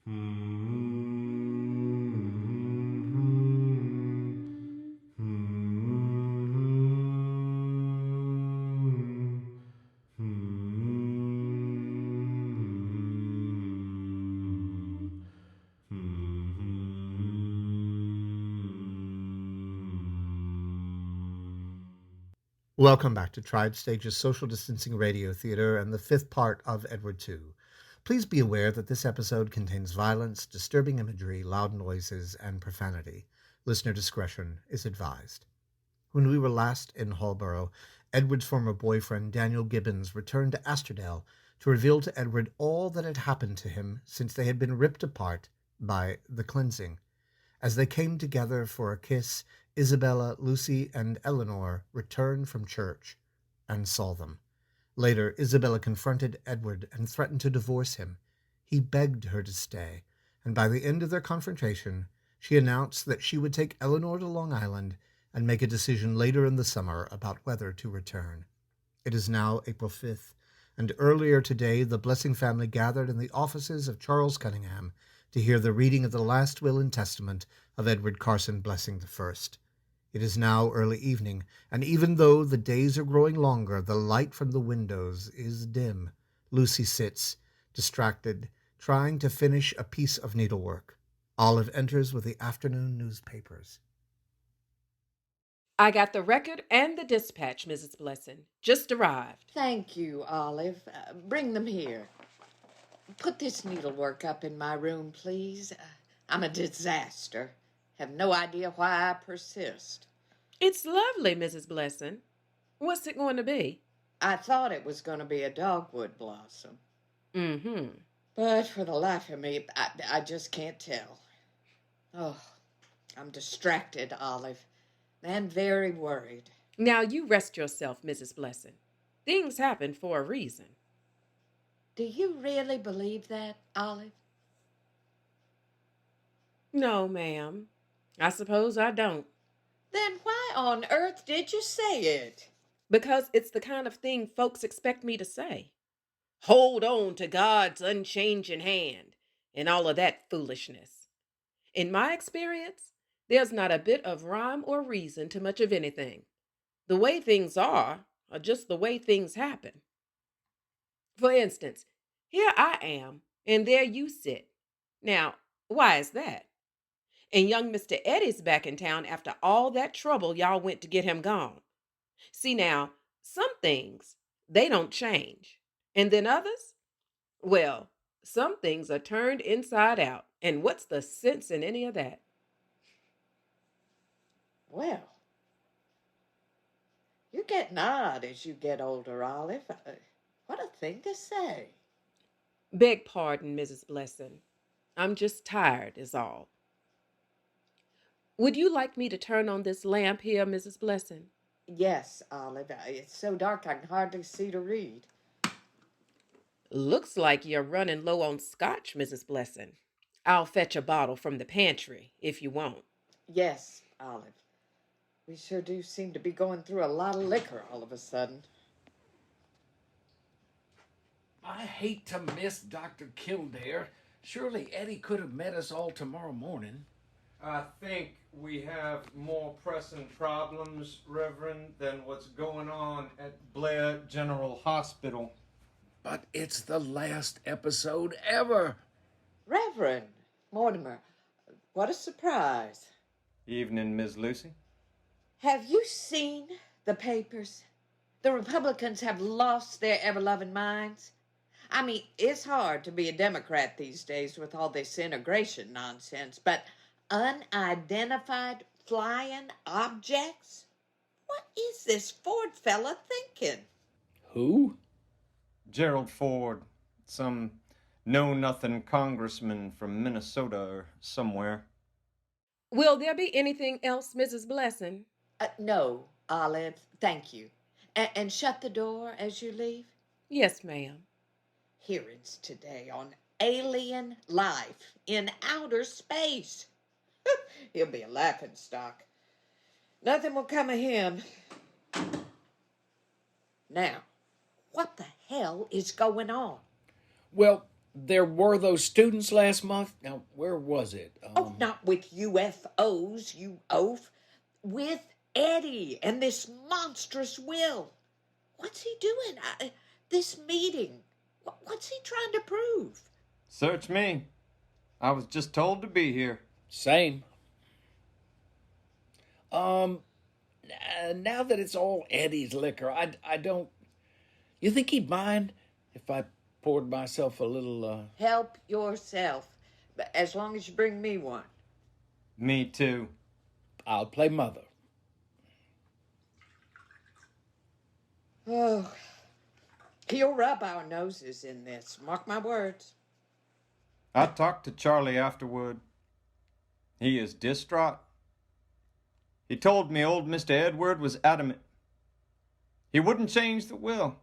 Welcome back to Triad Stage's Social Distancing Radio Theater and the fifth part of Edward II. Please be aware that this episode contains violence, disturbing imagery, loud noises, and profanity. Listener discretion is advised. When we were last in Hawboro, Edward's former boyfriend, Daniel Gibbons, returned to Asterdale to reveal to Edward all that had happened to him since they had been ripped apart by the cleansing. As they came together for a kiss, Isabella, Lucy, and Eleanor returned from church and saw them. Later, Isabella confronted Edward and threatened to divorce him. He begged her to stay, and by the end of their confrontation, she announced that she would take Eleanor to Long Island and make a decision later in the summer about whether to return. It is now April 5th, and earlier today the Blessing family gathered in the offices of Charles Cunningham to hear the reading of the last will and testament of Edward Carson Blessing I. It is now early evening, and even though the days are growing longer, the light from the windows is dim. Lucy sits, distracted, trying to finish a piece of needlework. Olive enters with the afternoon newspapers. I got the record and the dispatch, Mrs. Blessing. Just arrived. Thank you, Olive. Bring them here. Put this needlework up in my room, please. I'm a disaster. Have no idea why I persist. It's lovely, Mrs. Blessing. What's it going to be? I thought it was going to be a dogwood blossom. Mm-hmm. But for the life of me, I just can't tell. Oh, I'm distracted, Olive, and very worried. Now you rest yourself, Mrs. Blessing. Things happen for a reason. Do you really believe that, Olive? No, ma'am. I suppose I don't. Then why on earth did you say it? Because it's the kind of thing folks expect me to say. Hold on to God's unchanging hand and all of that foolishness. In my experience, there's not a bit of rhyme or reason to much of anything. The way things are just the way things happen. For instance, here I am, and there you sit. Now, why is that? And young Mr. Eddie's back in town after all that trouble y'all went to get him gone. See now, some things, they don't change. And then others? Well, some things are turned inside out. And what's the sense in any of that? Well, you're getting odd as you get older, Olive. What a thing to say. Beg pardon, Mrs. Blessing. I'm just tired, is all. Would you like me to turn on this lamp here, Mrs. Blessing? Yes, Olive. It's so dark I can hardly see to read. Looks like you're running low on scotch, Mrs. Blessing. I'll fetch a bottle from the pantry, if you want. Yes, Olive. We sure do seem to be going through a lot of liquor all of a sudden. I hate to miss Dr. Kildare. Surely Eddie could have met us all tomorrow morning. I think we have more pressing problems, Reverend, than what's going on at Blair General Hospital. But it's the last episode ever. Reverend Mortimer, what a surprise. Evening, Miss Lucy. Have you seen the papers? The Republicans have lost their ever-loving minds. I mean, it's hard to be a Democrat these days with all this integration nonsense, but unidentified flying objects? What is this Ford fella thinking? Who? Gerald Ford, some know-nothing congressman from Minnesota or somewhere. Will there be anything else, Mrs. Blessing? No, Olive, thank you. And shut the door as you leave. Yes, ma'am. Hearings today on alien life in outer space. He'll be a laughingstock. Nothing will come of him. Now, what the hell is going on? Well, There were those students last month. Now, where was it? Oh, not with UFOs, you oaf. With Eddie and this monstrous will. What's he doing? This meeting. What's he trying to prove? Search me. I was just told to be here. Same. Now that it's all Eddie's liquor, I don't. You think he'd mind if I poured myself a little, Help yourself, as long as you bring me one. Me too. I'll play mother. Oh, he'll rub our noses in this, mark my words. I talked to Charlie afterward. He is distraught. He told me old Mr. Edward was adamant. He wouldn't change the will.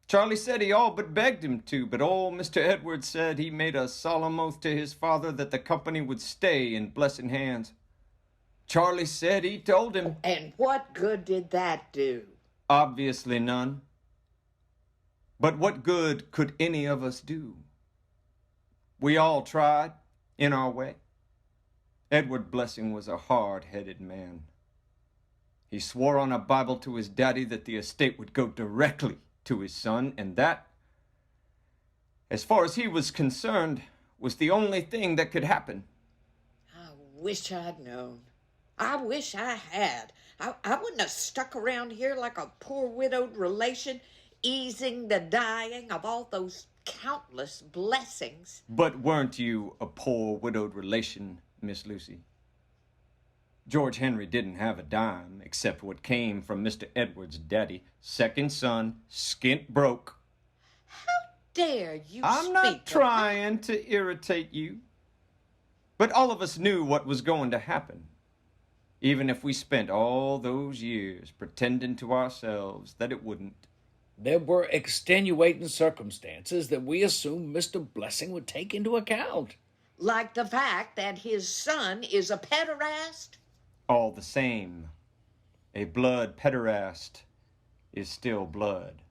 Charlie said he all but begged him to, but old Mr. Edward said he made a solemn oath to his father that the company would stay in blessing hands. Charlie said he told him. And what good did that do? Obviously none. But what good could any of us do? We all tried, in our way. Edward Blessing was a hard-headed man. He swore on a Bible to his daddy that the estate would go directly to his son, and that, as far as he was concerned, was the only thing that could happen. I wish I'd known. I wish I had. I wouldn't have stuck around here like a poor widowed relation, easing the dying of all those countless blessings. But weren't you a poor widowed relation, Miss Lucy? George Henry didn't have a dime except what came from Mr. Edward's daddy, second son, skint broke. How dare you I'm not trying to irritate you, but all of us knew what was going to happen, even if we spent all those years pretending to ourselves that it wouldn't. There were extenuating circumstances that we assumed Mr. Blessing would take into account. Like the fact that his son is a pederast? All the same, a blood pederast is still blood.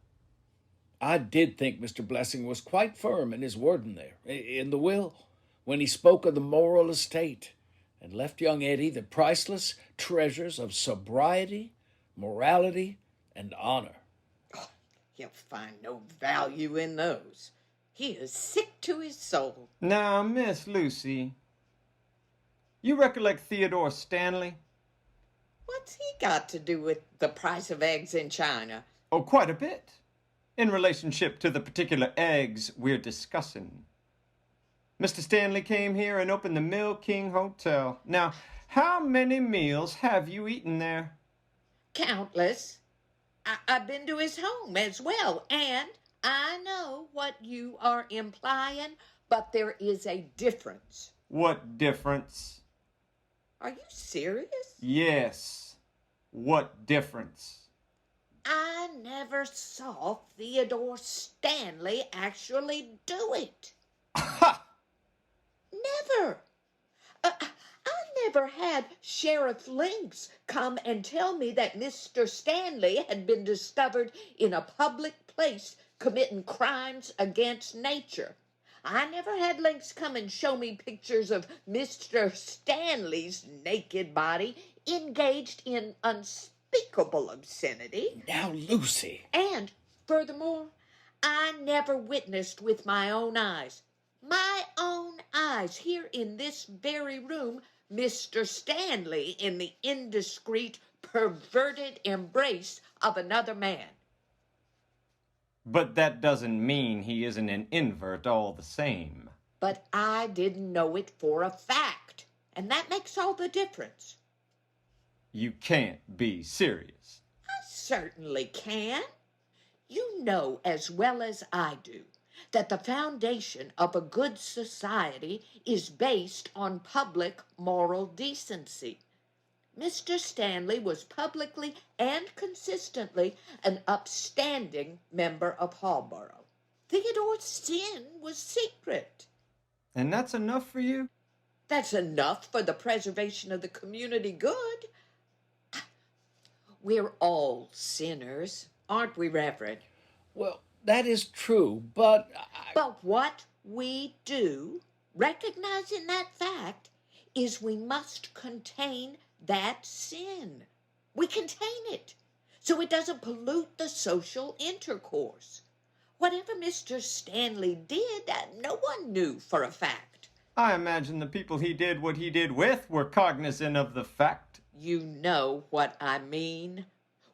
I did think Mr. Blessing was quite firm in his wording there, in the will, when he spoke of the moral estate and left young Eddie the priceless treasures of sobriety, morality, and honor. Oh, he'll find no value in those. He is sick to his soul. Now, Miss Lucy, you recollect Theodore Stanley? What's he got to do with the price of eggs in China? Oh, quite a bit, in relationship to the particular eggs we're discussing. Mr. Stanley came here and opened the Mill King Hotel. Now, how many meals have you eaten there? Countless. I've been to his home as well, and I know what you are implying, but there is a difference. What difference? Are you serious? Yes. What difference? I never saw Theodore Stanley actually do it. Ha! Never. I never had Sheriff Lynx come and tell me that Mr. Stanley had been discovered in a public place committing crimes against nature. I never had Lynx come and show me pictures of Mr. Stanley's naked body engaged in unspeakable obscenity. Now, Lucy. And, furthermore, I never witnessed with my own eyes, here in this very room, Mr. Stanley in the indiscreet, perverted embrace of another man. But that doesn't mean he isn't an invert all the same. But I didn't know it for a fact, and that makes all the difference. You can't be serious. I certainly can. You know as well as I do that the foundation of a good society is based on public moral decency. Mr. Stanley was publicly and consistently an upstanding member of Hawboro. Theodore's sin was secret. And that's enough for you? That's enough for the preservation of the community good. We're all sinners, aren't we, Reverend? Well, That is true, but But what we do, recognizing that fact, is we must contain that sin. We contain it so it doesn't pollute the social intercourse. Whatever Mr. Stanley did, no one knew for a fact. I imagine the people he did what he did with were cognizant of the fact. You know what I mean.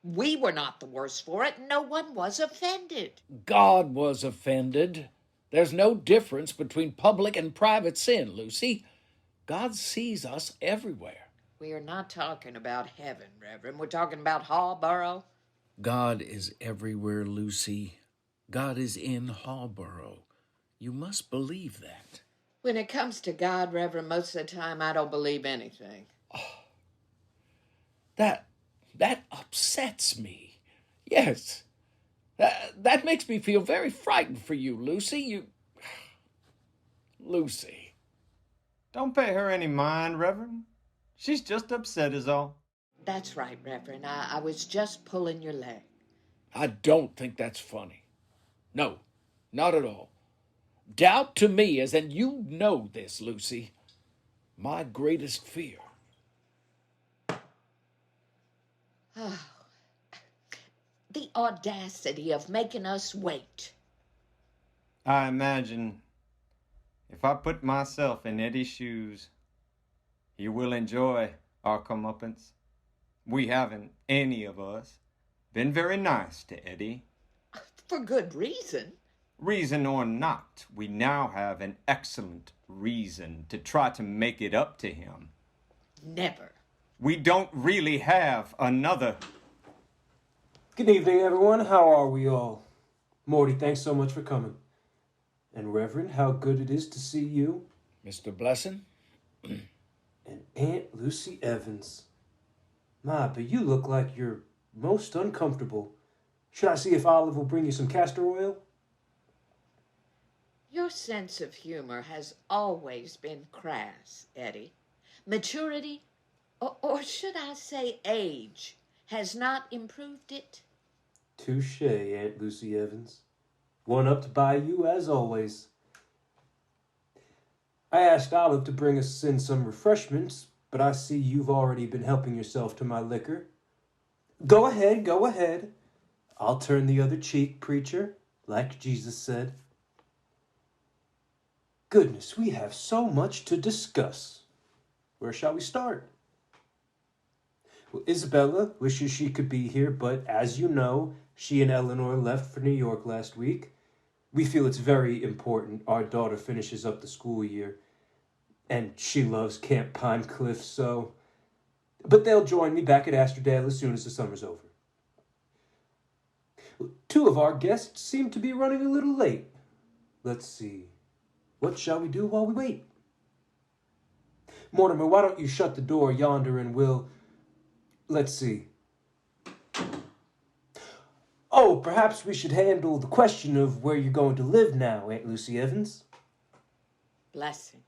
We were not the worse for it. No one was offended. God was offended. There's no difference between public and private sin, Lucy. God sees us everywhere. We are not talking about heaven, Reverend. We're talking about Hawboro. God is everywhere, Lucy. God is in Hawboro. You must believe that. When it comes to God, Reverend, most of the time I don't believe anything. That upsets me. Yes. That makes me feel very frightened for you, Lucy. Lucy. Don't pay her any mind, Reverend. She's just upset is all. That's right, Reverend. I was just pulling your leg. I don't think that's funny. No, not at all. Doubt to me is, and you know this, Lucy, my greatest fear. Oh, the audacity of making us wait. I imagine if I put myself in Eddie's shoes, he will enjoy our comeuppance. We haven't, any of us, been very nice to Eddie. For good reason. Reason or not, we now have an excellent reason to try to make it up to him. Never. We don't really have another. Good evening, everyone. How are we all? Morty, thanks so much for coming. And Reverend, how good it is to see you. Mr. Blessing? And Aunt Lucy Evans. My, but you look like you're most uncomfortable. Should I see if Olive will bring you some castor oil? Your sense of humor has always been crass, Eddie. Maturity, or should I say age, has not improved it. Touche, Aunt Lucy Evans. One up by you, as always. I asked Olive to bring us in some refreshments, but I see you've already been helping yourself to my liquor. Go ahead, go ahead. I'll turn the other cheek, preacher, like Jesus said. Goodness, we have so much to discuss. Where shall we start? Well, Isabella wishes she could be here, but as you know, she and Eleanor left for New York last week. We feel it's very important our daughter finishes up the school year, and she loves Camp Pine Cliff, so... But they'll join me back at Astrodale as soon as the summer's over. Two of our guests seem to be running a little late. Let's see. What shall we do while we wait? Mortimer, why don't you shut the door yonder and we'll... Let's see. Oh, perhaps we should handle the question of where you're going to live now, Aunt Lucy Evans. Blessing.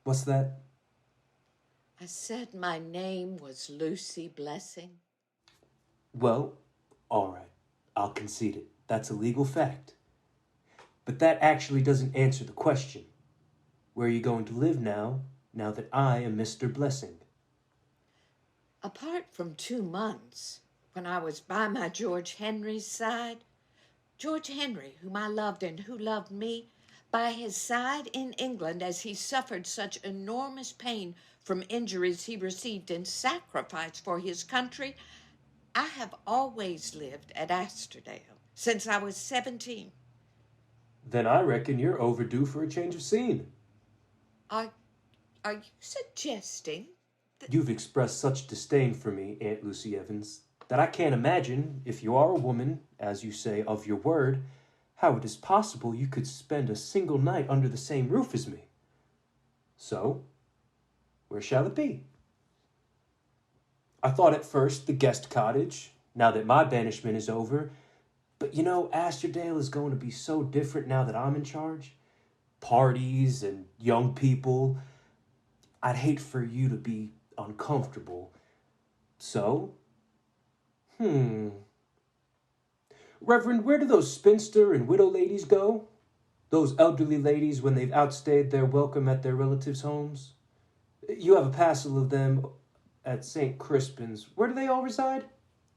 What's that? I said my name was Lucy Blessing. Well, all right. I'll concede it. That's a legal fact. But that actually doesn't answer the question. Where are you going to live now that I am Mr. Blessing? Apart from 2 months, when I was by my George Henry's side, George Henry, whom I loved and who loved me, by his side in England as he suffered such enormous pain from injuries he received in sacrifice for his country, I have always lived at Astrodale since I was 17. Then I reckon you're overdue for a change of scene. Are you suggesting that... You've expressed such disdain for me, Aunt Lucy Evans, that I can't imagine, if you are a woman, as you say, of your word, how it is possible you could spend a single night under the same roof as me. So, where shall it be? I thought at first the guest cottage, now that my banishment is over, but you know, Astrodale is going to be so different now that I'm in charge. Parties and young people. I'd hate for you to be uncomfortable. So, Reverend, where do those spinster and widow ladies go? Those elderly ladies when they've outstayed their welcome at their relatives' homes? You have a parcel of them at St. Crispin's. Where do they all reside?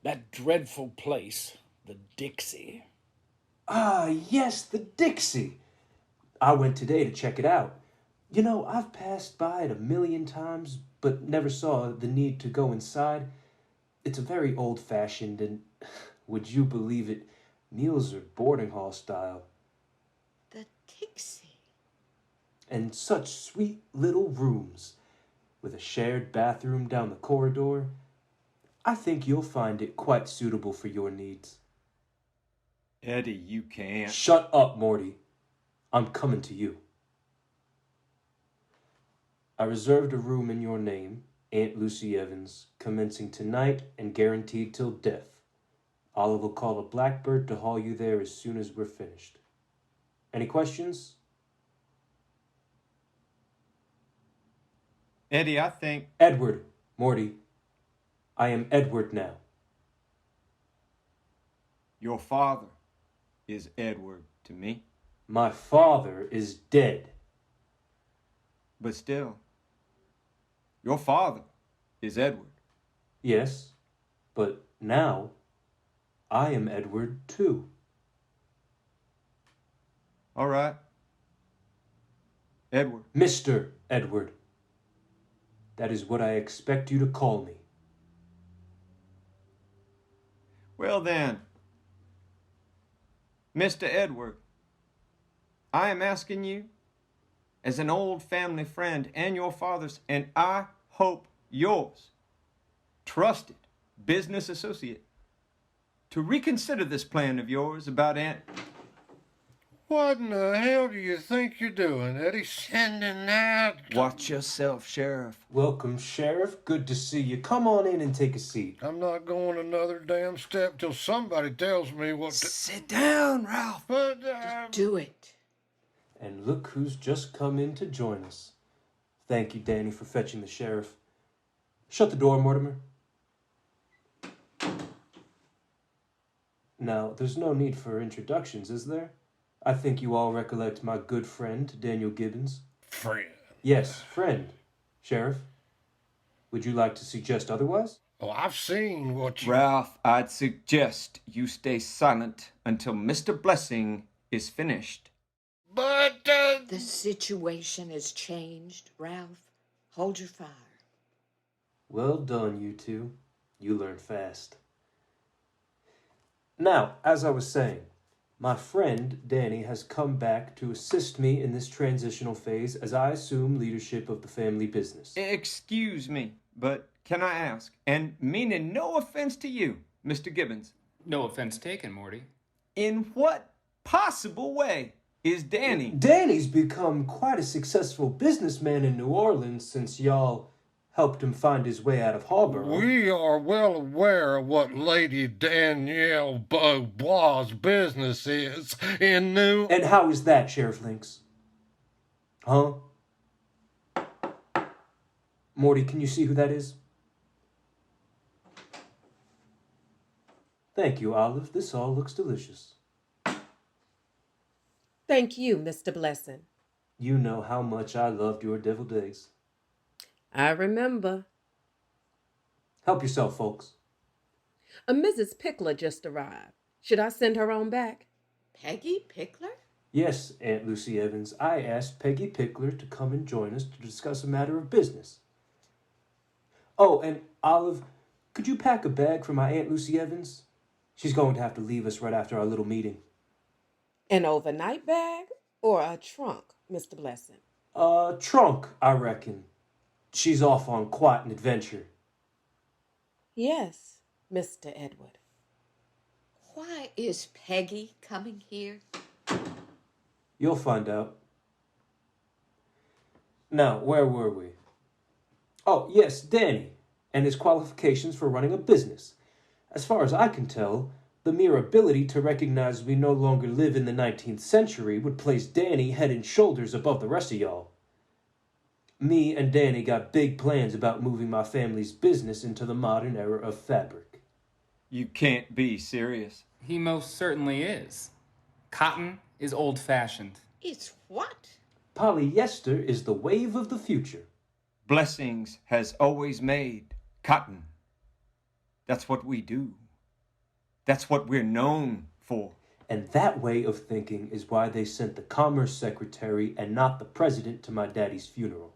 That dreadful place, the Dixie. Ah, yes, the Dixie. I went today to check it out. You know, I've passed by it a million times, but never saw the need to go inside. It's a very old-fashioned and, would you believe it, meals are boarding hall style. The Dixie. And such sweet little rooms, with a shared bathroom down the corridor. I think you'll find it quite suitable for your needs. Eddie, you can't. Shut up, Morty. I'm coming to you. I reserved a room in your name, Aunt Lucy Evans, commencing tonight and guaranteed till death. Olive will call a blackbird to haul you there as soon as we're finished. Any questions? Eddie, I think... Edward, Morty. I am Edward now. Your father is Edward to me. My father is dead. But still, your father is Edward. Yes, but now I am Edward too. All right. Edward. Mr. Edward. That is what I expect you to call me. Well then, Mr. Edward, I am asking you, as an old family friend and your father's, and I hope yours, trusted business associate, to reconsider this plan of yours about Aunt... What in the hell do you think you're doing, Eddie? Sending out... Watch yourself, Sheriff. Welcome, Sheriff. Good to see you. Come on in and take a seat. I'm not going another damn step till somebody tells me what to... Sit down, Ralph. But, Do it. And look who's just come in to join us. Thank you, Danny, for fetching the sheriff. Shut the door, Mortimer. Now, there's no need for introductions, is there? I think you all recollect my good friend, Daniel Gibbons. friend. Yes, friend. Sheriff, would you like to suggest otherwise? Oh, I've seen what you... Ralph, I'd suggest you stay silent until Mr. Blessing is finished. But, The situation has changed, Ralph. Hold your fire. Well done, you two. You learn fast. Now, as I was saying, my friend Danny has come back to assist me in this transitional phase as I assume leadership of the family business. Excuse me, but can I ask, and meaning no offense to you, Mr. Gibbons, No offense taken, Morty. in what possible way is Danny? Danny's become quite a successful businessman in New Orleans since y'all helped him find his way out of Hawboro. we are well aware of what Lady Danielle Beaubois' business is in New... And how is that, Sheriff Lynx? Huh? Morty, can you see who that is? Thank you, Olive. This all looks delicious. Thank you, Mr. Blessing. You know how much I loved your deviled eggs. I remember. Help yourself, folks. A Mrs. Pickler just arrived. Should I send her on back? Peggy Pickler? Yes, Aunt Lucy Evans, I asked Peggy Pickler to come and join us to discuss a matter of business. Oh, and Olive, could you pack a bag for my Aunt Lucy Evans? She's going to have to leave us right after our little meeting. An overnight bag or a trunk, Mr. Blessing? Trunk, I reckon. She's off on quite an adventure. Yes, Mr. Edward. Why is Peggy coming here? You'll find out. Now, where were we? Oh, yes, Danny, and his qualifications for running a business. As far as I can tell, the mere ability to recognize we no longer live in the 19th century would place Danny head and shoulders above the rest of y'all. Me and Danny got big plans about moving my family's business into the modern era of fabric. You can't be serious. He most certainly is. Cotton is old-fashioned. It's what? Polyester is the wave of the future. Blessings has always made cotton. That's what we do. That's what we're known for. And that way of thinking is why they sent the Commerce Secretary and not the President to my daddy's funeral.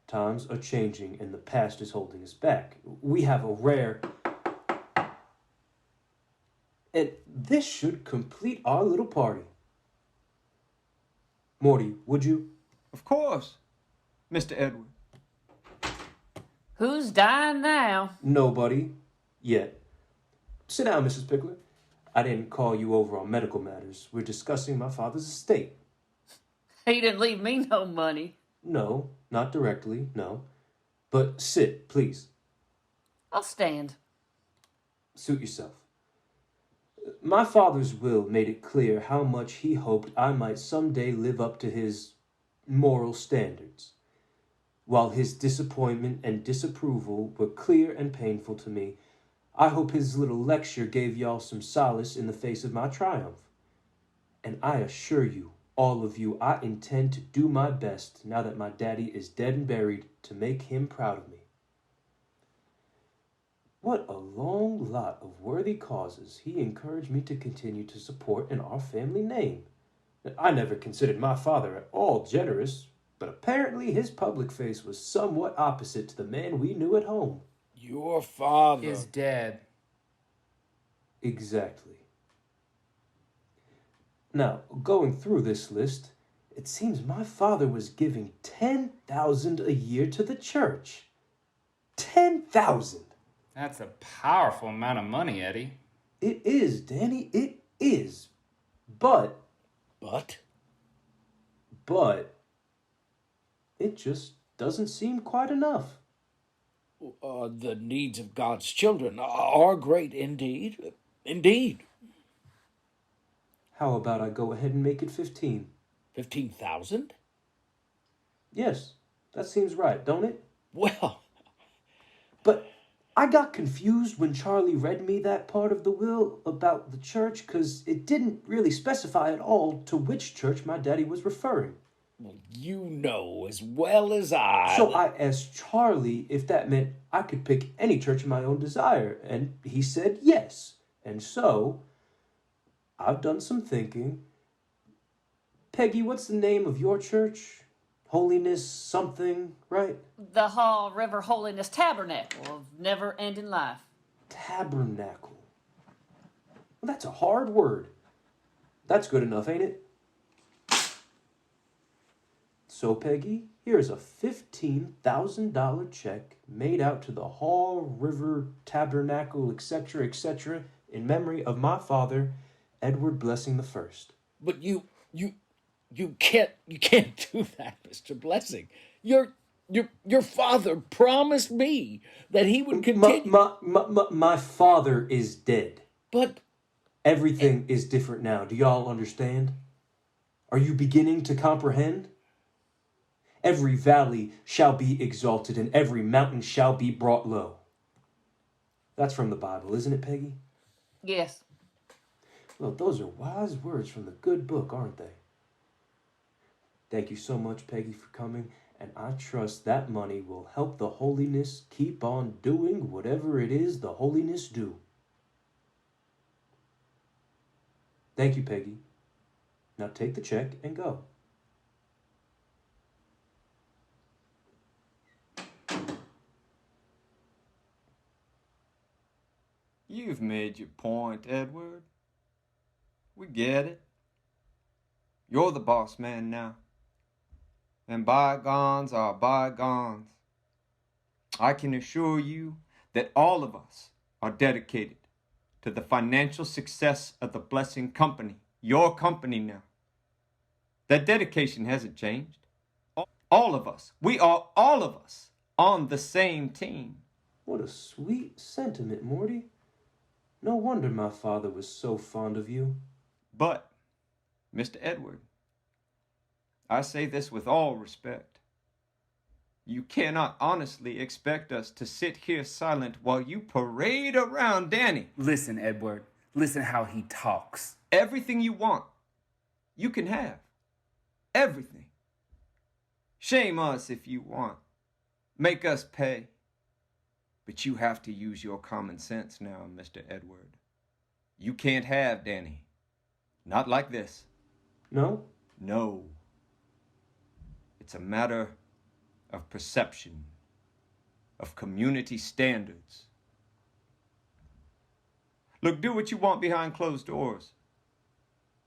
Times are changing and the past is holding us back. We have a rare... And this should complete our little party. Morty, would you? Of course, Mr. Edward. Who's dying now? Nobody. Yet. Sit down, Mrs. Pickler. I didn't call you over on medical matters. We're discussing my father's estate. He didn't leave me no money. No, not directly, no. But sit, please. I'll stand. Suit yourself. My father's will made it clear how much he hoped I might someday live up to his moral standards. While his disappointment and disapproval were clear and painful to me, I hope his little lecture gave y'all some solace in the face of my triumph. And I assure you, all of you, I intend to do my best, now that my daddy is dead and buried, to make him proud of me. What a long lot of worthy causes he encouraged me to continue to support in our family name. I never considered my father at all generous, but apparently his public face was somewhat opposite to the man we knew at home. Your father Is dead. Exactly. Now, going through this list, it seems my father was giving $10,000 a year to the church. $10,000! That's a powerful amount of money, Eddie. It is, Danny, it is. But it just doesn't seem quite enough. The needs of God's children are great indeed. Indeed. How about I go ahead and make it 15? 15,000? Yes, that seems right, don't it? Well, But I got confused when Charlie read me that part of the will about the church, because it didn't really specify at all to which church my daddy was referring. you know as well as I. So I asked Charlie if that meant I could pick any church of my own desire, and he said yes. And so, I've done some thinking. Peggy, what's the name of your church? Holiness something, right? The Haw River Holiness Tabernacle of Never-Ending Life. Tabernacle. Well, that's a hard word. That's good enough, ain't it? So, Peggy, here's a $15,000 check made out to the Haw River Tabernacle, etc., in memory of my father, Edward Blessing the First. But you can't do that, Mr. Blessing. Your father promised me that he would continue. My father is dead. But Everything is different now. Do y'all understand? Are you beginning to comprehend? Every valley shall be exalted, and every mountain shall be brought low. That's from the Bible, isn't it, Peggy? Yes. Well, those are wise words from the good book, aren't they? Thank you so much, Peggy, for coming, and I trust that money will help the holiness keep on doing whatever it is the holiness do. Thank you, Peggy. Now take the check and go. You've made your point, Edward. We get it. You're the boss man now. And bygones are bygones. I can assure you that all of us are dedicated to the financial success of the Blessing Company, your company now. That dedication hasn't changed. All of us, we are all of us on the same team. What a sweet sentiment, Morty. No wonder my father was so fond of you. But, Mr. Edward, I say this with all respect. You cannot honestly expect us to sit here silent while you parade around Danny. Listen, Edward. Listen how he talks. Everything you want, you can have. Everything. Shame us if you want. Make us pay. But you have to use your common sense now, Mr. Edward. You can't have Danny. Not like this. No? No. It's a matter of perception, of community standards. Look, do what you want behind closed doors.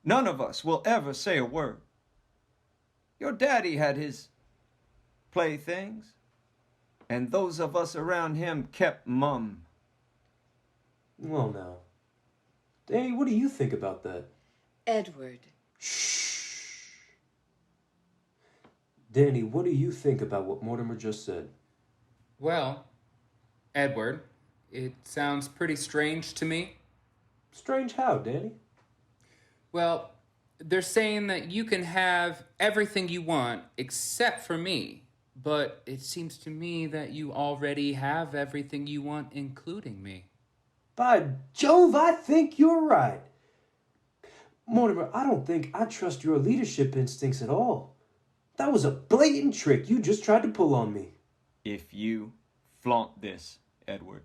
None of us will ever say a word. Your daddy had his playthings, and those of us around him kept mum. Well, now. Danny, what do you think about that? Edward. Shh. Danny, what do you think about what Mortimer just said? Well, Edward, it sounds pretty strange to me. Strange how, Danny? Well, they're saying that you can have everything you want except for me. But it seems to me that you already have everything you want, including me. By Jove, I think you're right. Mortimer, I don't think I trust your leadership instincts at all. That was a blatant trick you just tried to pull on me. If you flaunt this, Edward,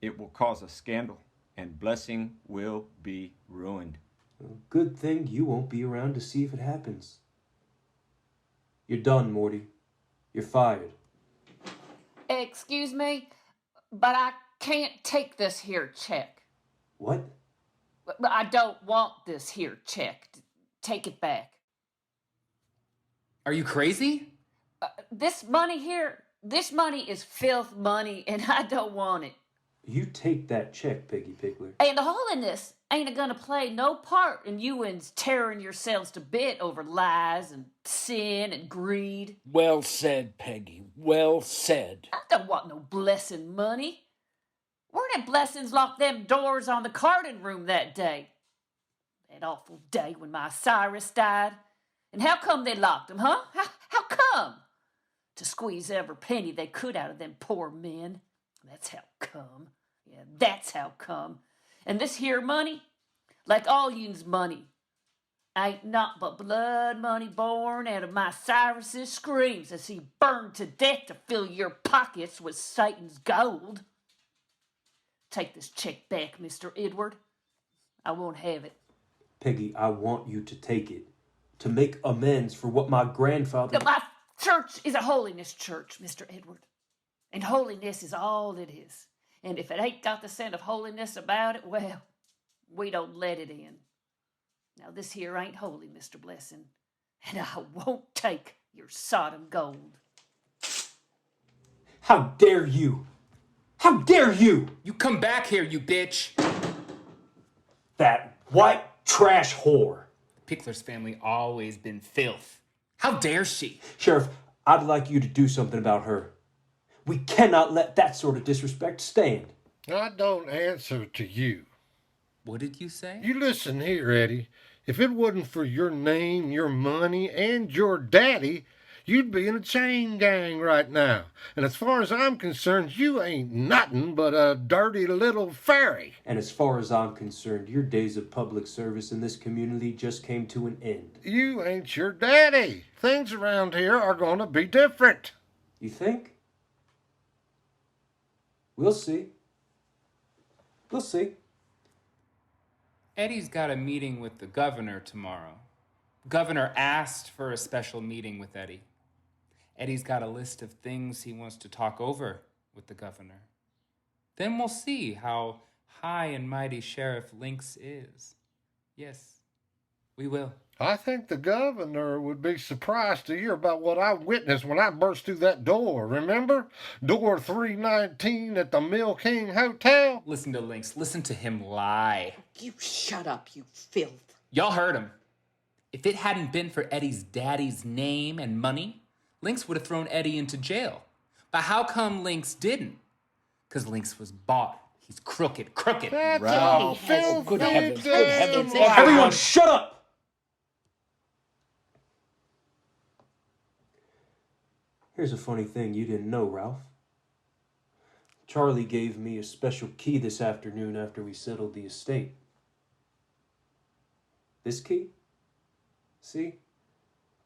it will cause a scandal, and Blessing will be ruined. Well, good thing you won't be around to see if it happens. You're done, Morty. You're fired. Excuse me, but I can't take this here check. What? But I don't want this here check. Take it back. Are you crazy? This money is filth money, and I don't want it. You take that check, Piggy Pickler. And the holiness ain't gonna play no part in you uns tearing yourselves to bit over lies and sin and greed. Well said, Peggy. Well said. I don't want no blessing money. Where did blessings lock them doors on the carding room that day? That awful day when my Cyrus died. And how come they locked them, huh? How come? To squeeze every penny they could out of them poor men. That's how come. Yeah, that's how come. And this here money, like all yous money, ain't not but blood money born out of my Cyrus's screams as he burned to death to fill your pockets with Satan's gold. Take this check back, Mr. Edward. I won't have it. Peggy, I want you to take it. To make amends for what my grandfather... My church is a holiness church, Mr. Edward. And holiness is all it is. And if it ain't got the scent of holiness about it, well, we don't let it in. Now, this here ain't holy, Mr. Blessing. And I won't take your Sodom gold. How dare you! How dare you! You come back here, you bitch! That white trash whore. Pickler's family always been filth. How dare she? Sheriff, I'd like you to do something about her. We cannot let that sort of disrespect stand. I don't answer to you. What did you say? You listen here, Eddie. If it wasn't for your name, your money, and your daddy, you'd be in a chain gang right now. And as far as I'm concerned, you ain't nothing but a dirty little fairy. And as far as I'm concerned, your days of public service in this community just came to an end. You ain't your daddy. Things around here are going to be different. You think? We'll see. We'll see. Eddie's got a meeting with the governor tomorrow. Governor asked for a special meeting with Eddie. Eddie's got a list of things he wants to talk over with the governor. Then we'll see how high and mighty Sheriff Lynx is. Yes, we will. I think the governor would be surprised to hear about what I witnessed when I burst through that door, remember? Door 319 at the Mill King Hotel? Listen to Lynx. Listen to him lie. You shut up, you filth. Y'all heard him. If it hadn't been for Eddie's daddy's name and money, Lynx would have thrown Eddie into jail. But how come Lynx didn't? Because Lynx was bought. He's crooked. That's Ralph. all Good filthy heavens, good heavens. damn lies. Everyone, shut up! Here's a funny thing you didn't know, Ralph. Charlie gave me a special key this afternoon after we settled the estate. This key? See?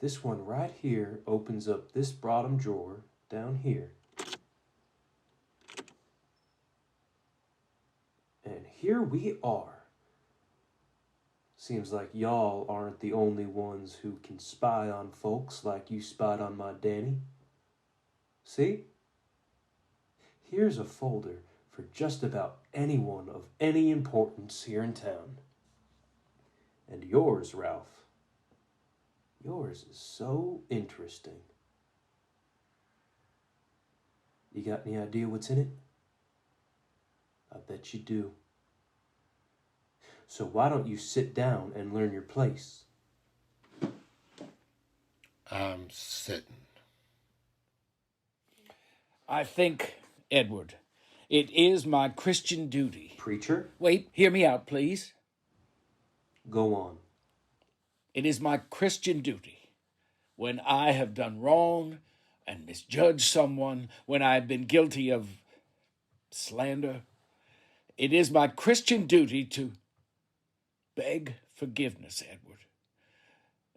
This one right here opens up this bottom drawer down here. And here we are. Seems like y'all aren't the only ones who can spy on folks like you spied on my Danny. See? Here's a folder for just about anyone of any importance here in town. And yours, Ralph. Yours is so interesting. You got any idea what's in it? I bet you do. So why don't you sit down and learn your place? I'm sitting. I think, Edward, it is my Christian duty. Preacher? Wait, hear me out, please. Go on. It is my Christian duty, when I have done wrong and misjudged someone, when I have been guilty of slander, it is my Christian duty to beg forgiveness, Edward.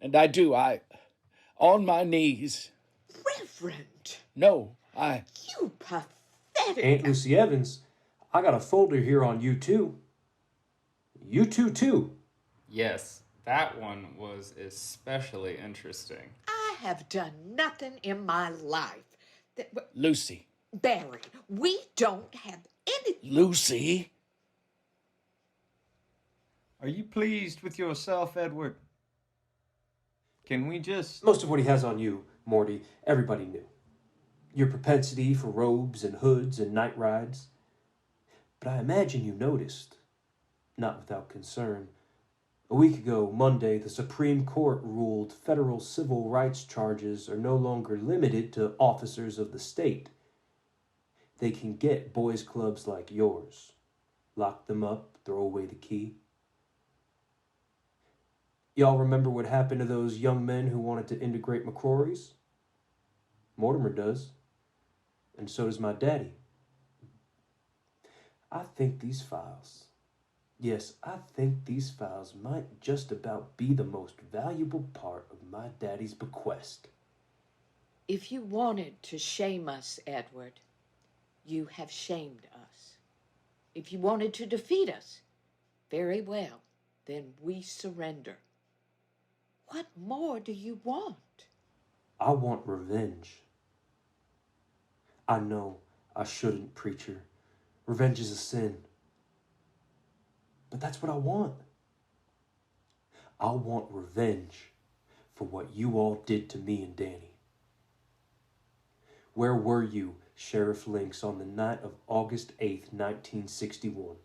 And I do, on my knees. Reverend. No, You pathetic. Aunt Lucy Evans, I got a folder here on you too. You too. Yes, that one was especially interesting. I have done nothing in my life. Lucy. Barry, we don't have any... Lucy? Are you pleased with yourself, Edward? Can we just... Most of what he has on you, Morty, everybody knew. Your propensity for robes and hoods and night rides. But I imagine you noticed, not without concern, a week ago, Monday, the Supreme Court ruled federal civil rights charges are no longer limited to officers of the state. They can get boys' clubs like yours. Lock them up, throw away the key. Y'all remember what happened to those young men who wanted to integrate McCrory's? Mortimer does. And so does my daddy. I think these files... Yes, I think these files might just about be the most valuable part of my daddy's bequest. If you wanted to shame us, Edward, you have shamed us. If you wanted to defeat us, very well, then we surrender. What more do you want? I want revenge. I know I shouldn't, preacher. Revenge is a sin. But that's what I want. I want revenge for what you all did to me and Danny. Where were you, Sheriff Lynx, on the night of August 8th, 1961?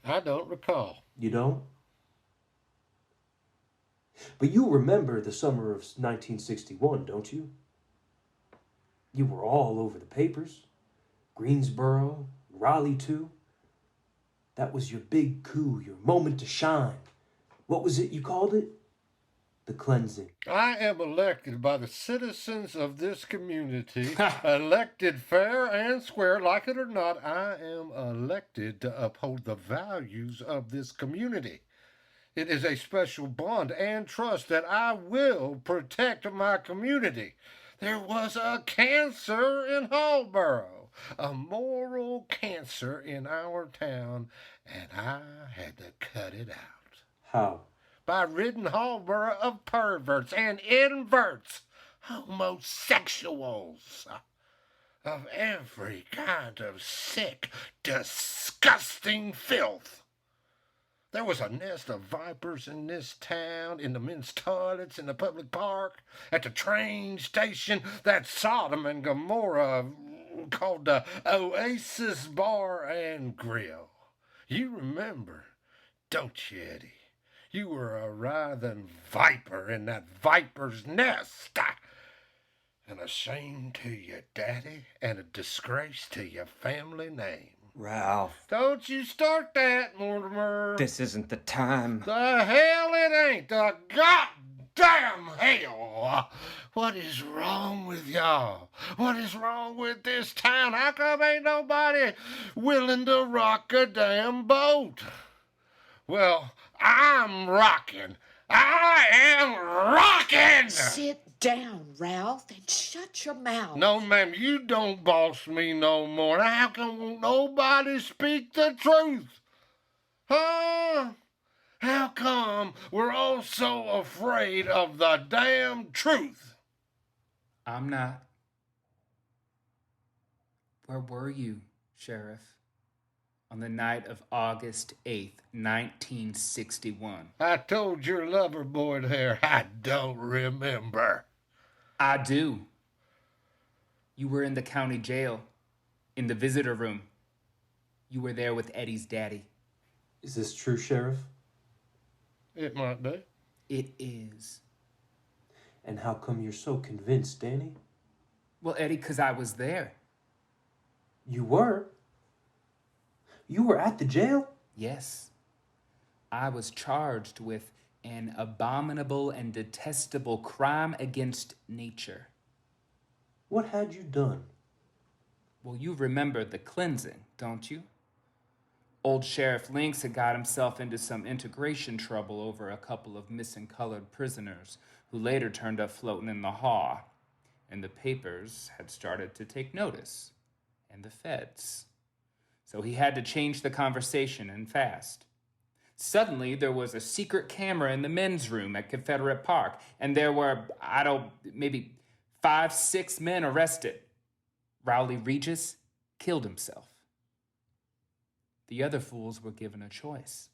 I don't recall. You don't? But you remember the summer of 1961, don't you? You were all over the papers. Greensboro, Raleigh too. That was your big coup, your moment to shine. What was it you called it? The cleansing. I am elected by the citizens of this community, elected fair and square, like it or not. I am elected to uphold the values of this community. It is a special bond and trust that I will protect my community. There was a cancer in Hawboro, a moral cancer in our town, and I had to cut it out. How? By ridding Hawboro of perverts and inverts, homosexuals, of every kind of sick, disgusting filth. There was a nest of vipers in this town, in the men's toilets, in the public park, at the train station, that Sodom and Gomorrah called the Oasis Bar and Grill. You remember, don't you, Eddie? You were a writhing viper in that viper's nest. And a shame to your daddy and a disgrace to your family name. Ralph, Don't you start that, Mortimer. this isn't the time. The hell it ain't. The God damn hell! What is wrong with y'all? What is wrong with this town? How come ain't nobody willing to rock a damn boat? Well, I'm rocking. I am rocking! Sit down, Ralph, and shut your mouth. No, ma'am, you don't boss me no more. Now, how come won't nobody speak the truth? Huh? How come we're all so afraid of the damn truth? I'm not. Where were you, Sheriff, on the night of August 8th, 1961? I told your lover boy there I don't remember. I do. You were in the county jail, in the visitor room. You were there with Eddie's daddy. Is this true, Sheriff? It might be. It is. And how come you're so convinced, Danny? Well, Eddie, 'cause I was there. You were? You were at the jail? Yes. I was charged with an abominable and detestable crime against nature. What had you done? Well, you remember the cleansing, don't you? Old Sheriff Links had got himself into some integration trouble over a couple of missing colored prisoners who later turned up floating in the haw, and the papers had started to take notice, and the feds. So he had to change the conversation, and fast. Suddenly, there was a secret camera in the men's room at Confederate Park, and there were, maybe 5, 6 men arrested. Rowley Regis killed himself. The other fools were given a choice: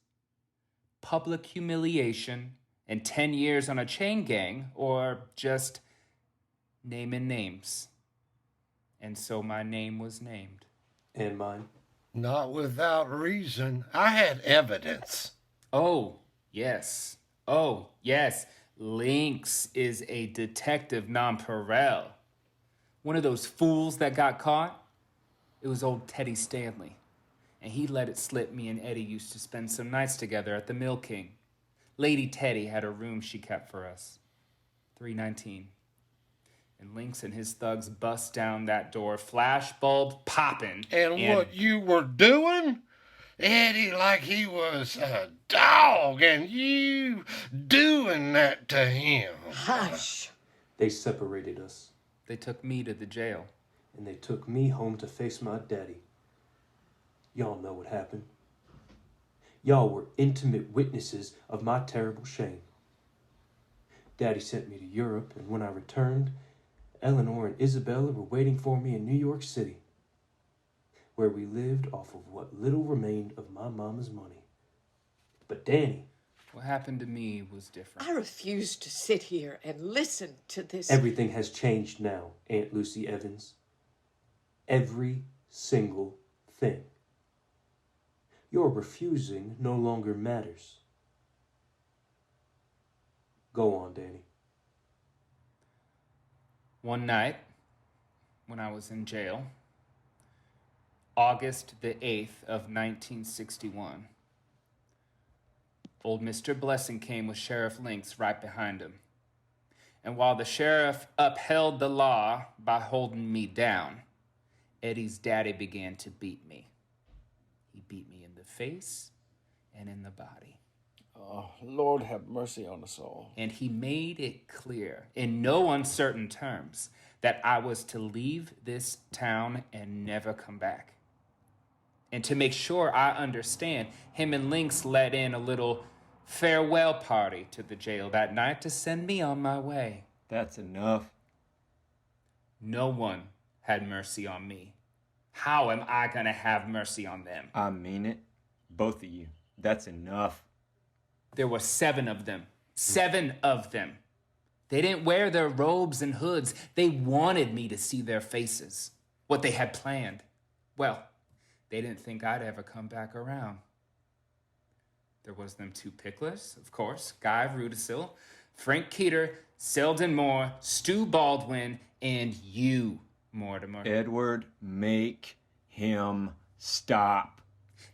public humiliation and 10 years on a chain gang, or just naming names. And so my name was named. And mine? Not without reason. I had evidence. Oh, yes. Lynx is a detective nonpareil. One of those fools that got caught? It was old Teddy Stanley. And he let it slip me and Eddie used to spend some nights together at the Mill King. Lady Teddy had a room she kept for us. 319. And Lynx and his thugs bust down that door, flashbulb popping. And what you were doing? Eddie like he was a dog, and you doing that to him. Hush. They separated us. They took me to the jail. And they took me home to face my daddy. Y'all know what happened. Y'all were intimate witnesses of my terrible shame. Daddy sent me to Europe, and when I returned, Eleanor and Isabella were waiting for me in New York City, where we lived off of what little remained of my mama's money. But Danny... What happened to me was different. I refuse to sit here and listen to this. Everything has changed now, Aunt Lucy Evans. Every single thing. Your refusing no longer matters. Go on, Danny. One night, when I was in jail, August the 8th of 1961, old Mr. Blessing came with Sheriff Lynx right behind him. And while the sheriff upheld the law by holding me down, Eddie's daddy began to beat me. He beat me in the face and in the body. Oh, Lord have mercy on us all. And he made it clear, in no uncertain terms, that I was to leave this town and never come back. And to make sure I understand, him and Lynx let in a little farewell party to the jail that night to send me on my way. That's enough. No one had mercy on me. How am I going to have mercy on them? I mean it. Both of you. That's enough. There were 7 of them. 7 of them. They didn't wear their robes and hoods. They wanted me to see their faces, what they had planned. Well, they didn't think I'd ever come back around. There was them 2 picklers, of course, Guy Rudisil, Frank Keeter, Selden Moore, Stu Baldwin, and you, Mortimer. Edward, make him stop.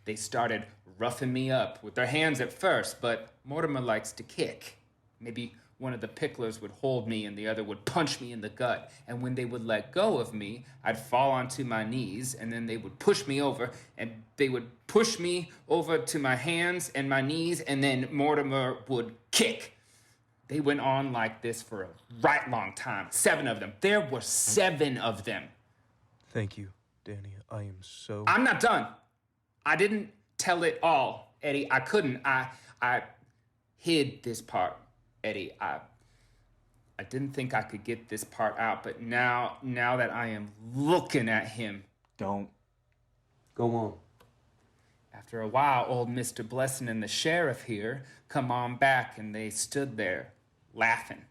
They started roughing me up with their hands at first, but Mortimer likes to kick. Maybe one of the picklers would hold me and the other would punch me in the gut. And when they would let go of me, I'd fall onto my knees, and then they would push me over, and they would push me over to my hands and my knees, and then Mortimer would kick. They went on like this for a right long time. 7 of them. There were 7 of them. Thank you, Danny. I am so... I'm not done. I didn't tell it all, Eddie. I couldn't. I hid this part, Eddie. I didn't think I could get this part out, but now that I am looking at him... Don't. Go on. After a while, old Mr. Blessing and the sheriff here come on back, and they stood there, laughing.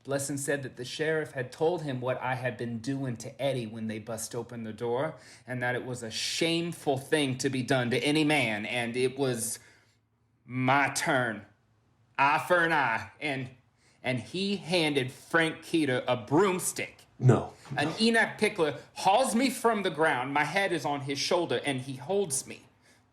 Blessing said that the sheriff had told him what I had been doing to Eddie when they bust open the door, and that it was a shameful thing to be done to any man, and it was my turn. Eye for an eye. And he handed Frank Keeter a broomstick. No. An Enoch Pickler hauls me from the ground. My head is on his shoulder, and he holds me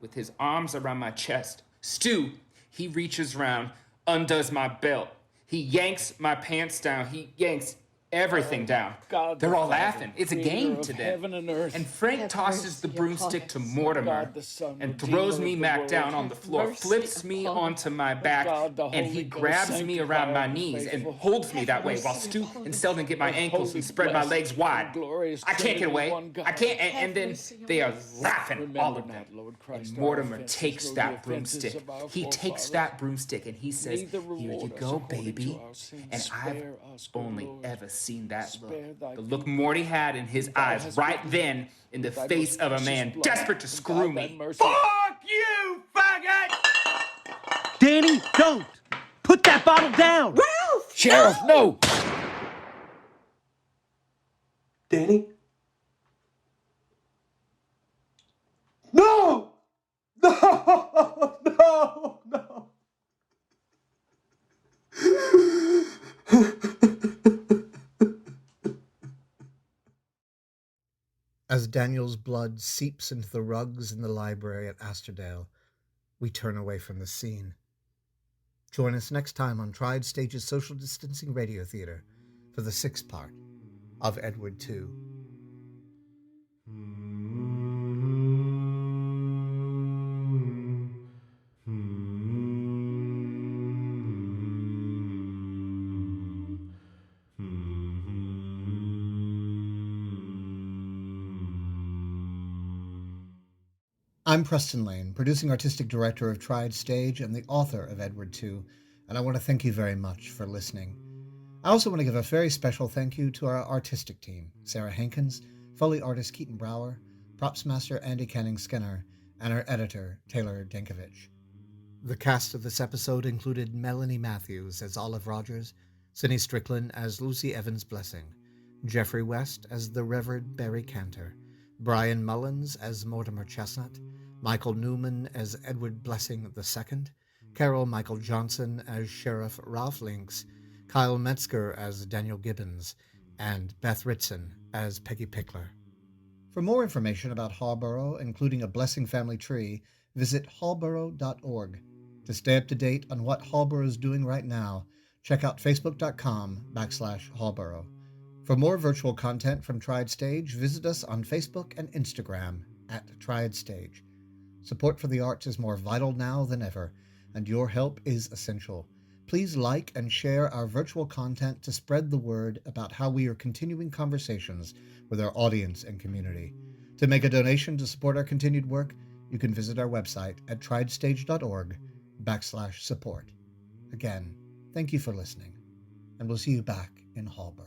with his arms around my chest. Stu, he reaches around, undoes my belt. He yanks my pants down. He yanks everything down. God, They're all the Father, laughing. It's a creator game of to them. heaven and earth. And Frank Have tosses the mercy broomstick upon to us. Mortimer God, the Son, and Redeemer throws of me the back world. down on the floor, Mercy flips me upon onto my back, God, the and he Holy Ghost, grabs me around my sanctify knees and faithful. holds me that way Have while mercy Stu upon and us. Selden get my The ankles holy, and spread my blessed, legs wide. and glorious I can't get Trinity, away. one God. I can't. Have And then mercy on they are us. laughing, Remember all of not, them. Lord Christ, And our Mortimer offenses, takes nor the that offenses broomstick. of our He takes forefathers. that broomstick and he says, Neither "Here you reward us go, according baby." to our sins. And I've Spare us, good only Lord. ever seen that Spare look. thy The look people. Morty had in his Thou eyes hast right given then in the thy face most of a precious man blood, desperate to and screw God thy me. mercy- Fuck you, faggot! Danny, don't! Put that bottle down! Ralph! Sheriff, no! Danny? No! No! No! No! As Daniel's blood seeps into the rugs in the library at Asterdale, we turn away from the scene. Join us next time on Triad Stage's Social Distancing Radio Theater for the 6th part of Edward II. I'm Preston Lane, producing artistic director of Triad Stage and the author of Edward II, and I want to thank you very much for listening. I also want to give a very special thank you to our artistic team, Sarah Hankins, Foley artist Keaton Brower, props master Andy Canning-Skinner, and our editor, Taylor Dankovich. The cast of this episode included Melanie Matthews as Olive Rogers, Cindy Strickland as Lucy Evans Blessing, Jeffrey West as the Reverend Barry Cantor, Brian Mullins as Mortimer Chestnut, Michael Newman as Edward Blessing II, Carol Michael Johnson as Sheriff Ralph Links, Kyle Metzger as Daniel Gibbons, and Beth Ritson as Peggy Pickler. For more information about Hawboro, including a Blessing family tree, visit hawboro.org. To stay up to date on what Hawboro is doing right now, check out facebook.com/Hawboro. For more virtual content from Triad Stage, visit us on Facebook and Instagram at Triad Stage. Support for the arts is more vital now than ever, and your help is essential. Please like and share our virtual content to spread the word about how we are continuing conversations with our audience and community. To make a donation to support our continued work, you can visit our website at triadstage.org/support. Again, thank you for listening, and we'll see you back in Hawboro.